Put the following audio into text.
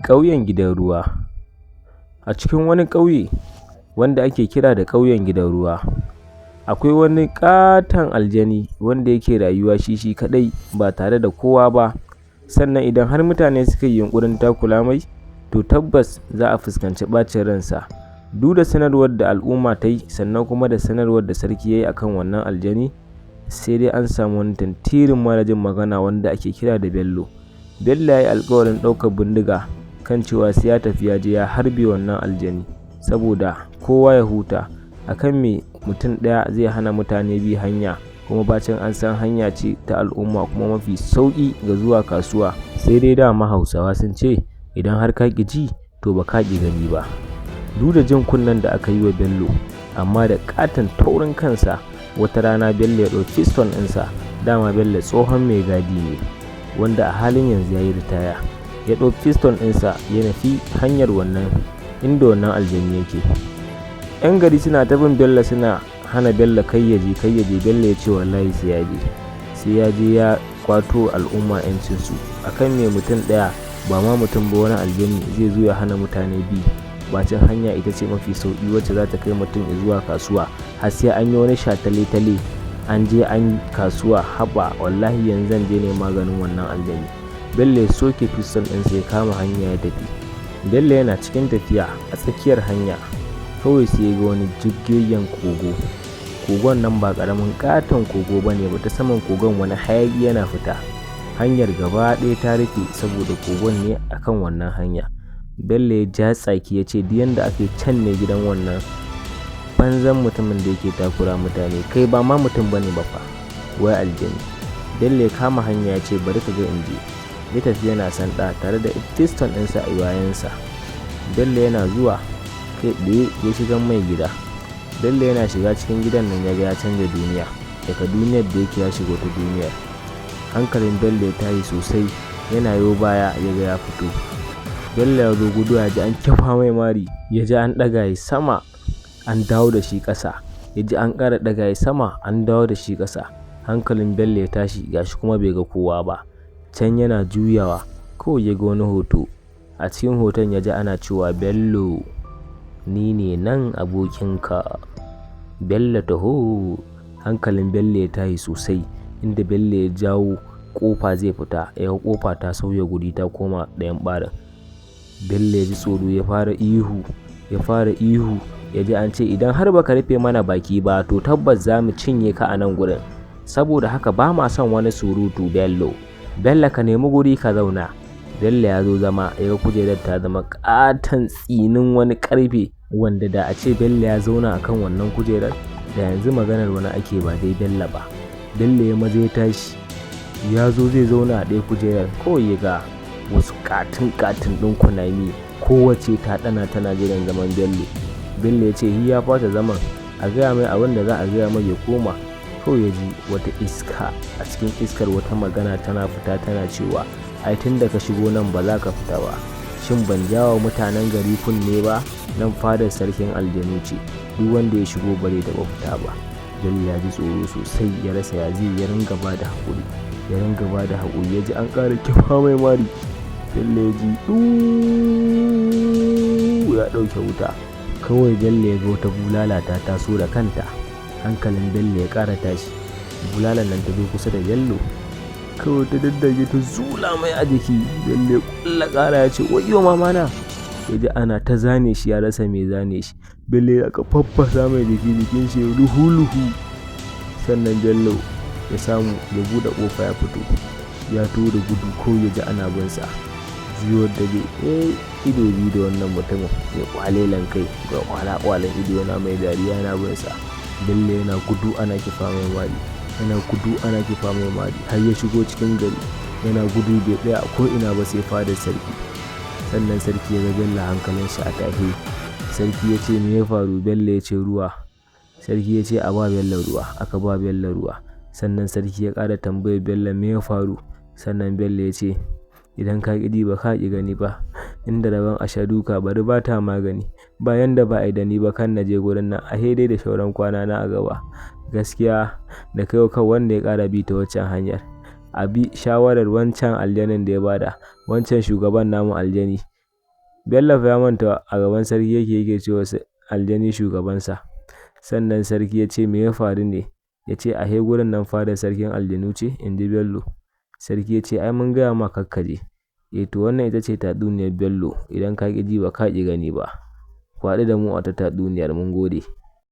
Ƙauyen gidan ruwa. A cikin wani ƙauye wanda ake kira da ƙauyen gidan ruwa, akwai wani ƙaton aljani wanda yake rayuwa shi kaɗai ba tare da kowa ba. Sannan idan har mutane suka yi yunƙurin takura mai, to tabbas za a fuskanci ɓacin ransa. Duk da sanarwar da al'umma ta yi, sannan kuma da sanarwar da sarki ya yi akan wannan aljani, sai dai an samu wani tantirin marajin magana wanda ake kira da Bello. Bello ya yi alƙawarin ɗaukar bindiga kan cewa sai ya tafi ya je ya harbe wannan aljani, saboda kowa ya huta. Akan me mutum ɗaya zai hana mutane bi hanya, kuma bacin an san hanya ce ta al'umma kuma mafi sauƙi ga zuwa kasuwa. Sai dai dama Hausawa sun ce idan har ka ƙi ji to ba ka ƙi gani ba. Duk da jin kunnen da aka yi wa Bello, amma da ƙaton taurin kansa, wata rana Bello ya ɗauki fiston ɗinsa. Dama Bello tsohon mai gadi ne wanda a halin yanzu ya yi ritaya. Ya ɗauki fiston ɗinsa ya nufi hanyar wannan inda wannan aljani yake. 'Yan gari suna ta bin Bello suna hana Bello kai ya je. Bello ya ce wallahi sai ya je ya kwato al'umma 'yancinsu. Akan me mutum ɗaya, ba ma mutum ba, wani aljani zai zo ya hana mutane bi, bacin hanya ita ce mafi sauƙi wacce za ta kai mutum zuwa kasuwa. Har sai an yi wani shatale-tale an je an kasuwa. Haba wallahi yanzu zan je ne maganin wannan aljani. Bello ya soke fiston ɗinsa ya kama hanya ya tafi. Bello yana cikin tafiya a tsakiyar hanya, kawai sai ya ga wani jibgegen kogo. Kogon nan ba ƙaramin ƙaton kogo ba ne ba, ta saman kogon wani hayaƙi yana fita. Hanyar gaba ɗaya ta rufe saboda kogon ne akan wannan hanya. Bello ya ja tsaki ya ce duk yanda ake can ne gidan wannan banzan mutumin da yake takura mutane, kai ba ma mutum bane ba fa, wai aljani. Bello ya kama hanya ya ce bari ka ga in je. Ya tafi yana sanda tare da fiston ɗinsa a bayansa. Bello yana zuwa kai tsaye ya shiga mai gida. Bello yana shiga cikin gidan nan ya ga ya canza duniya, daga duniyar da yake ya shiga wata duniyar. Hankalin Bello ya tashi sosai, yana yo baya ya ga ya fito. Bello ya zo gudu, ya ji an kifa mai mari, ya ji an ɗaga shi sama an dawo da shi ƙasa, ya ji an ƙara ɗaga shi sama an dawo da shi ƙasa. Hankalin Bello ya tashi, gashi kuma bai ga kowa ba. Can yana juyawa kawai ya ga wani hoto. A cikin hoton ya ji ana cewa Bello, ni ne nan abokinka, Bello taho. Hankalin Bello ya tashi sosai, inda Bello ya jawo ƙofa zai fita, ya ga ƙofa ta sauya guri ta koma ɗayan ɓarin. Bello ya ji tsoro, ya fara ihu, ya ji an ce idan har baka rufe mana baki ba to tabbas za mu cinye ka a nan gurin, saboda haka ba ma son wani surutu. Bello ka nemi guri ka zauna. Bello ya zo zama, ya ga kujerar ta zama ƙaton tsinin wani ƙarfe, wanda da a ce Bello ya zauna akan wannan kujerar, da yanzu maganar wani ake ba dai Bello ba. Bello ya maza ya tashi, ya zo zai zauna a ɗaya kujerar, kawai ya ga wasu ƙatin ɗin kunami, kowace ta ɗana tana jiran zaman Bello. Bello ya ce ya fata zaman, a gaya mai abin da za a gaya mai ya koma. Kawai ya ji wata iska, a cikin iskar wata magana tana fita tana cewa ai tun da ka shigo nan ba za ka fita ba. Shin ban jawo mutanen gari kunne ba? Nan fadar sarkin aljanu ce, duk wanda ya shigo bare taɓa fita ba. Bello ya ji tsoro sosai, ya rasa ya zai, ya ringa ba da haƙuri, ya ji an ƙara kifa mai mari. Bello ya ji ya ɗauke wuta. Kawai Bello ya ga wata bulala ta taso da kanta. Hankalin Bello ya ƙara tashi. Bulalan nan ta zo kusa da Bello, kawai ta daddage ta zula mai a jiki. Bello ya ƙulla ƙara ya ce wayyo mamana. Ya ji ana ta zane shi, ya rasa mai zane shi. Bello ya ka faffasa mai jikin shi luhu. Sannan Bello ya samu ya buɗe ƙofa ya fito. Ya to da gudu, ko ya ji ana bin sa. Juyar da bai ido biyu da wannan mutumin ya kwalelan kai ga kwala-kwalan ido, yana mai dariya yana bin sa. Bello yana gudu ana kifa mai mari, har ya shigo cikin gari. Yana gudu bai tsaya a ko ina ba sai fadar sarki. Sannan sarki ya ga Bello, hankalin shi a tahe. Sarki ya ce me ya faru? Bello ya ce ruwa. Sarki ya ce a ba Bello ruwa. Aka ba Bello ruwa. Sannan sarki ya ƙara tambayar Bello me ya faru. Sannan Bello ya ce idan ka ƙi ba ka ƙi gani ba, inda rabon a sha duka bari ba ta magani, bayan da ba a yi da ni ba kan na je gurin nan, a dai da shauran kwana na a gaba. Gaskiya da kai kan wanda ya ƙara bi ta waccan hanyar, a bi shawarar wancan aljanin da ya bada, wancan shugaban namu aljani Bello fa ya manta a gaban sarki yake cewa aljani shugabansa. Sannan sarki ya ce me ya faru ne? Ya ce a gurin nan fadar sarkin aljanu ce, in ji Bello. Sarki ya ce ai mun gaya ma kakkaje. To wannan ita ce tatsuniyar Bello, idan ka ƙi ji ba ka ƙi gani ba. Ku haɗu da mu a ta tatsuniyar, mun gode.